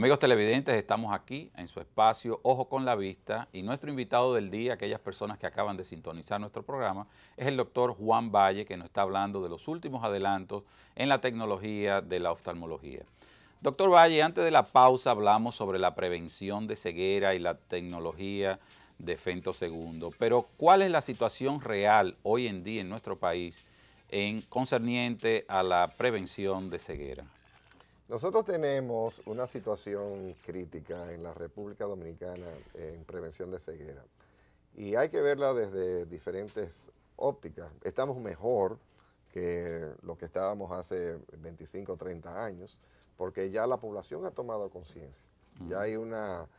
Amigos televidentes, estamos aquí en su espacio Ojo con la Vista y nuestro invitado del día, aquellas personas que acaban de sintonizar nuestro programa, es el doctor Juan Valle, que nos está hablando de los últimos adelantos en la tecnología de la oftalmología. Doctor Valle, antes de la pausa hablamos sobre la prevención de ceguera y la tecnología de femtosegundo, pero ¿cuál es la situación real hoy en día en nuestro país concerniente a la prevención de ceguera? Nosotros tenemos una situación crítica en la República Dominicana en prevención de ceguera y hay que verla desde diferentes ópticas. Estamos mejor que lo que estábamos hace 25 o 30 años porque ya la población ha tomado conciencia. Ya hay una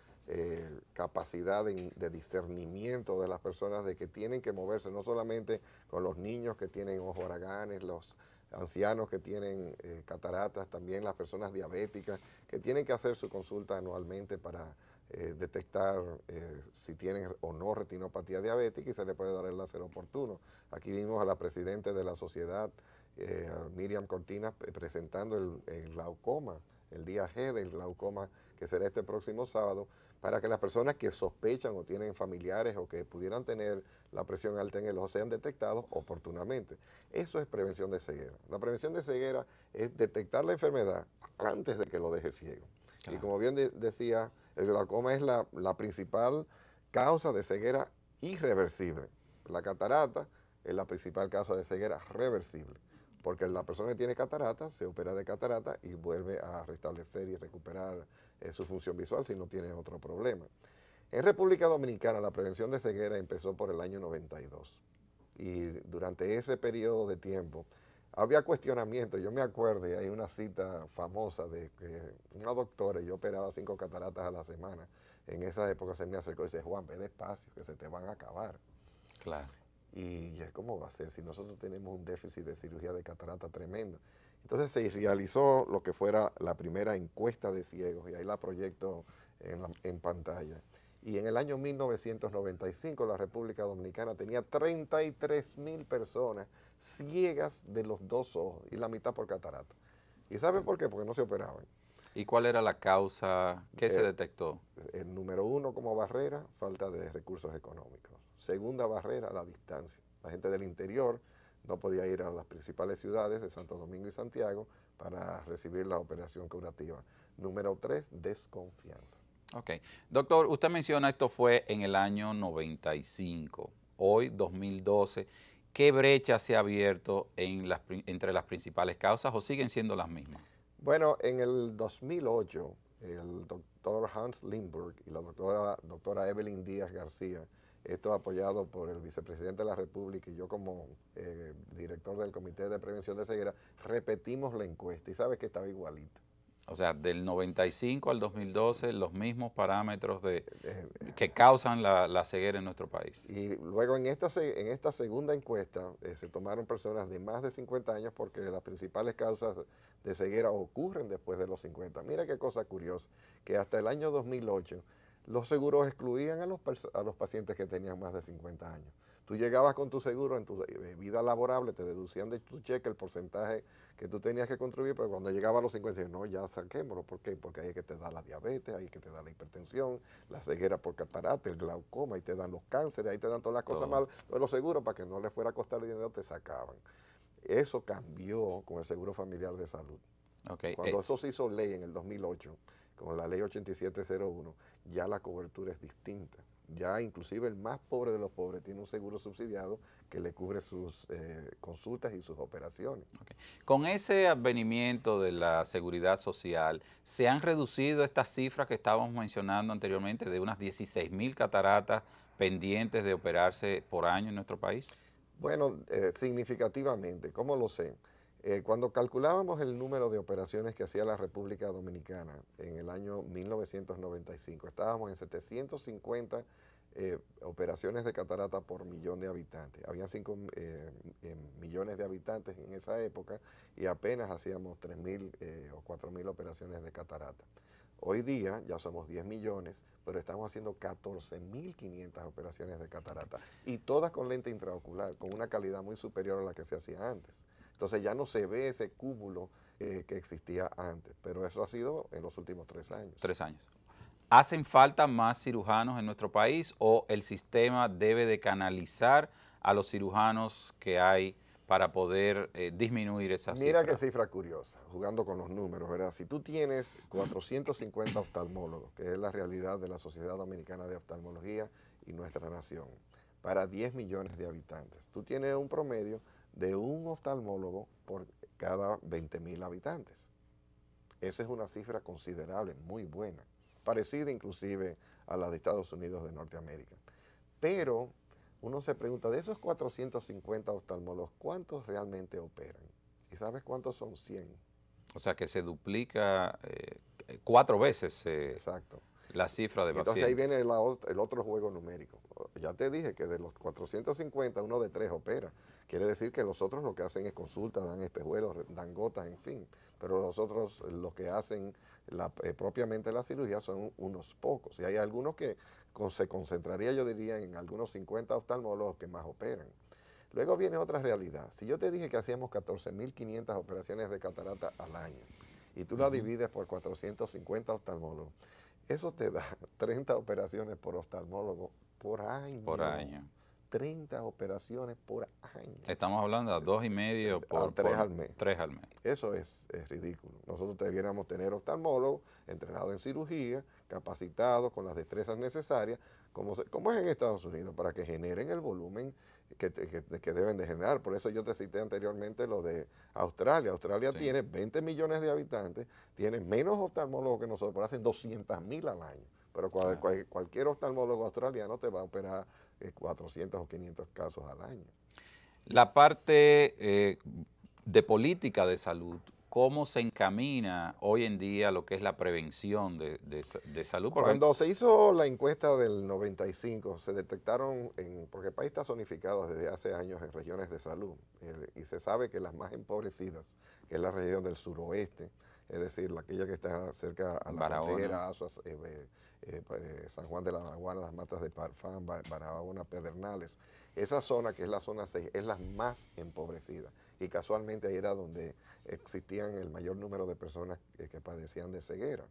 capacidad de discernimiento de las personas de que tienen que moverse, no solamente con los niños que tienen ojos haraganes, los ancianos que tienen cataratas, también las personas diabéticas que tienen que hacer su consulta anualmente para detectar si tienen o no retinopatía diabética y se le puede dar el láser oportuno. Aquí vimos a la presidenta de la sociedad, Miriam Cortina, presentando el glaucoma, el día G del glaucoma, que será este próximo sábado, para que las personas que sospechan o tienen familiares o que pudieran tener la presión alta en el ojo sean detectados oportunamente. Eso es prevención de ceguera. La prevención de ceguera es detectar la enfermedad antes de que lo deje ciego. Claro. Y como bien decía, el glaucoma es la principal causa de ceguera irreversible. La catarata es la principal causa de ceguera reversible, porque la persona que tiene catarata se opera de catarata y vuelve a restablecer y recuperar su función visual si no tiene otro problema. En República Dominicana la prevención de ceguera empezó por el año 92 y durante ese periodo de tiempo había cuestionamiento. Yo me acuerdo, y hay una cita famosa de que una doctora, yo operaba 5 cataratas a la semana, en esa época se me acercó y dice: Juan, ve despacio que se te van a acabar. Claro. Y ¿cómo va a ser si nosotros tenemos un déficit de cirugía de catarata tremendo? Entonces se realizó lo que fuera la primera encuesta de ciegos, y ahí la proyecto en pantalla. Y en el año 1995 la República Dominicana tenía 33,000 personas ciegas de los dos ojos, y la mitad por catarata. ¿Y sabe por qué? Porque no se operaban. ¿Y cuál era la causa? ¿Qué se detectó? El número uno como barrera, falta de recursos económicos. Segunda barrera, la distancia. La gente del interior no podía ir a las principales ciudades de Santo Domingo y Santiago para recibir la operación curativa. Número 3, desconfianza. Ok. Doctor, usted menciona esto fue en el año 95, hoy 2012. ¿Qué brecha se ha abierto entre las principales causas o siguen siendo las mismas? Bueno, en el 2008, el doctor Hans Lindberg y la doctora Evelyn Díaz García, esto apoyado por el vicepresidente de la República y yo como director del Comité de Prevención de Ceguera, repetimos la encuesta y sabe que estaba igualita. O sea, del 95 al 2012, los mismos parámetros que causan la ceguera en nuestro país. Y luego en esta segunda encuesta se tomaron personas de más de 50 años porque las principales causas de ceguera ocurren después de los 50. Mira qué cosa curiosa, que hasta el año 2008 los seguros excluían a los pacientes que tenían más de 50 años. Tú llegabas con tu seguro, en tu vida laborable te deducían de tu cheque el porcentaje que tú tenías que contribuir, pero cuando llegaba a los 50 decían: no, ya saquémoslo. ¿Por qué? Porque ahí es que te da la diabetes, ahí es que te da la hipertensión, la ceguera por catarata, el glaucoma, ahí te dan los cánceres, ahí te dan todas las cosas malas. Entonces los seguros, para que no les fuera a costar dinero, te sacaban. Eso cambió con el Seguro Familiar de Salud. Okay. Cuando eso se hizo ley en el 2008, con la ley 8701, ya la cobertura es distinta. Ya inclusive el más pobre de los pobres tiene un seguro subsidiado que le cubre sus consultas y sus operaciones. Okay. Con ese advenimiento de la seguridad social, ¿se han reducido estas cifras que estábamos mencionando anteriormente de unas 16,000 cataratas pendientes de operarse por año en nuestro país? Bueno, significativamente. ¿Cómo lo sé? Cuando calculábamos el número de operaciones que hacía la República Dominicana en el año 1995, estábamos en 750 operaciones de catarata por millón de habitantes. Habían 5 millones de habitantes en esa época y apenas hacíamos 3,000 o 4,000 operaciones de catarata. Hoy día ya somos 10 millones, pero estamos haciendo 14,500 operaciones de catarata y todas con lente intraocular, con una calidad muy superior a la que se hacía antes. Entonces ya no se ve ese cúmulo que existía antes, pero eso ha sido en los últimos 3 años. 3 años. ¿Hacen falta más cirujanos en nuestro país o el sistema debe de canalizar a los cirujanos que hay para poder disminuir esa cifra? Mira qué cifra curiosa, jugando con los números, ¿verdad? Si tú tienes 450 oftalmólogos, que es la realidad de la Sociedad Dominicana de Oftalmología y nuestra nación, para 10 millones de habitantes, tú tienes un promedio de un oftalmólogo por cada 20.000 habitantes. Esa es una cifra considerable, muy buena, parecida inclusive a la de Estados Unidos de Norteamérica. Pero uno se pregunta, de esos 450 oftalmólogos, ¿cuántos realmente operan? ¿Y sabes cuántos son? 100. O sea que se duplica 4 veces Exacto. la cifra de Entonces pacientes. ahí viene el otro juego numérico. Ya te dije que de los 450, uno de 3 opera. Quiere decir que los otros lo que hacen es consultas, dan espejuelos, dan gotas, en fin. Pero los otros, los que hacen propiamente la cirugía son unos pocos. Y hay algunos que se concentraría, yo diría, en algunos 50 oftalmólogos que más operan. Luego viene otra realidad. Si yo te dije que hacíamos 14.500 operaciones de catarata al año y tú la divides por 450 oftalmólogos, eso te da 30 operaciones por oftalmólogo por año. Por año. 30 operaciones por año. Estamos hablando de 2,5 por 3 al mes. 3 al mes. Eso es ridículo. Nosotros debiéramos tener oftalmólogos entrenados en cirugía, capacitados con las destrezas necesarias, como es en Estados Unidos, para que generen el volumen que deben de generar. Por eso yo te cité anteriormente lo de Australia. Australia tiene 20 millones de habitantes, tiene menos oftalmólogos que nosotros, pero hacen 200.000 al año. Pero cualquier oftalmólogo australiano te va a operar 400 o 500 casos al año. La parte de política de salud, ¿cómo se encamina hoy en día lo que es la prevención de salud? Porque cuando se hizo la encuesta del 95, se detectaron, porque el país está zonificado desde hace años en regiones de salud, y se sabe que las más empobrecidas, que es la región del suroeste, es decir, aquella que está cerca a la Barahona, frontera, San Juan de la Maguana, las matas de Parfán, Barahona, Pedernales. Esa zona, que es la zona 6, es la más empobrecida. Y casualmente ahí era donde existían el mayor número de personas que padecían de ceguera.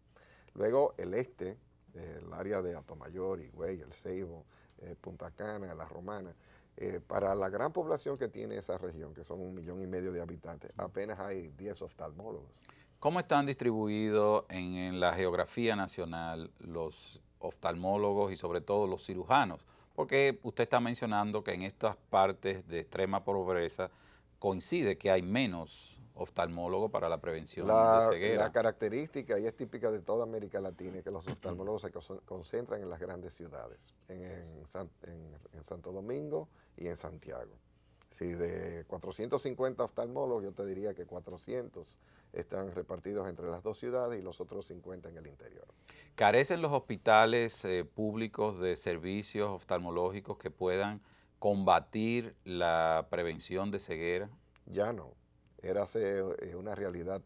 Luego el este, el área de Atomayor, Higüey, El Ceibo, Punta Cana, La Romana, para la gran población que tiene esa región, que son 1,5 millones de habitantes, apenas hay 10 oftalmólogos. ¿cómo están distribuidos en la geografía nacional los oftalmólogos y sobre todo los cirujanos? Porque usted está mencionando que en estas partes de extrema pobreza coincide que hay menos oftalmólogos para la prevención de ceguera. La característica, y es típica de toda América Latina, es que los oftalmólogos se concentran en las grandes ciudades, en Santo Domingo y en Santiago. Si de 450 oftalmólogos, yo te diría que 400 están repartidos entre las dos ciudades y los otros 50 en el interior. ¿Carecen los hospitales públicos de servicios oftalmológicos que puedan combatir la prevención de ceguera? Ya no. Era una realidad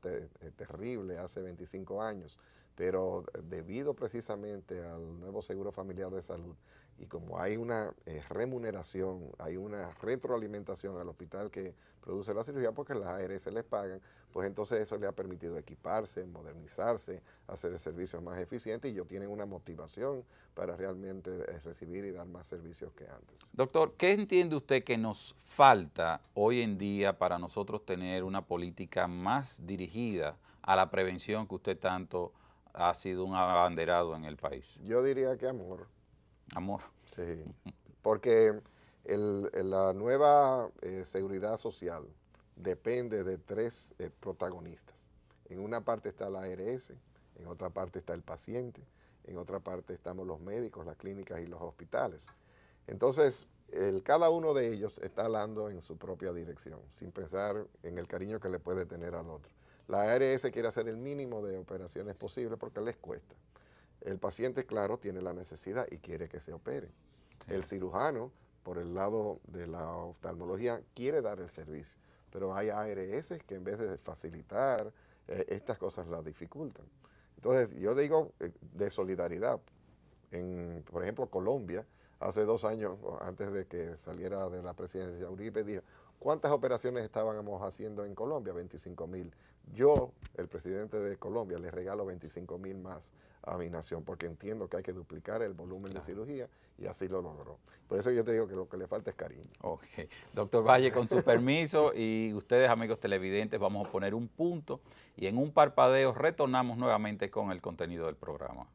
terrible hace 25 años, pero debido precisamente al nuevo Seguro Familiar de Salud, y como hay una remuneración, hay una retroalimentación al hospital que produce la cirugía, porque las ARS les pagan, pues entonces eso le ha permitido equiparse, modernizarse, hacer el servicio más eficiente, y ellos tienen una motivación para realmente recibir y dar más servicios que antes. Doctor, ¿qué entiende usted que nos falta hoy en día para nosotros tener una política más dirigida a la prevención que usted tanto ha sido un abanderado en el país? Yo diría que amor. Amor. Sí, porque la nueva seguridad social depende de 3 protagonistas. En una parte está la ARS, en otra parte está el paciente, en otra parte estamos los médicos, las clínicas y los hospitales. Entonces, cada uno de ellos está hablando en su propia dirección, sin pensar en el cariño que le puede tener al otro. La ARS quiere hacer el mínimo de operaciones posible porque les cuesta. El paciente, claro, tiene la necesidad y quiere que se opere. Sí. El cirujano, por el lado de la oftalmología, quiere dar el servicio, pero hay ARS que en vez de facilitar estas cosas las dificultan. Entonces, yo digo de solidaridad. Por ejemplo, Colombia, hace 2 años, antes de que saliera de la presidencia, Uribe dijo, ¿Cuántas operaciones estábamos haciendo en Colombia? 25.000. Yo, el presidente de Colombia, le regalo 25.000 más a mi nación, porque entiendo que hay que duplicar el volumen de cirugía y así lo logró. Por eso yo te digo que lo que le falta es cariño. Ok. Doctor Valle, con su permiso y ustedes, amigos televidentes, vamos a poner un punto y en un parpadeo retornamos nuevamente con el contenido del programa.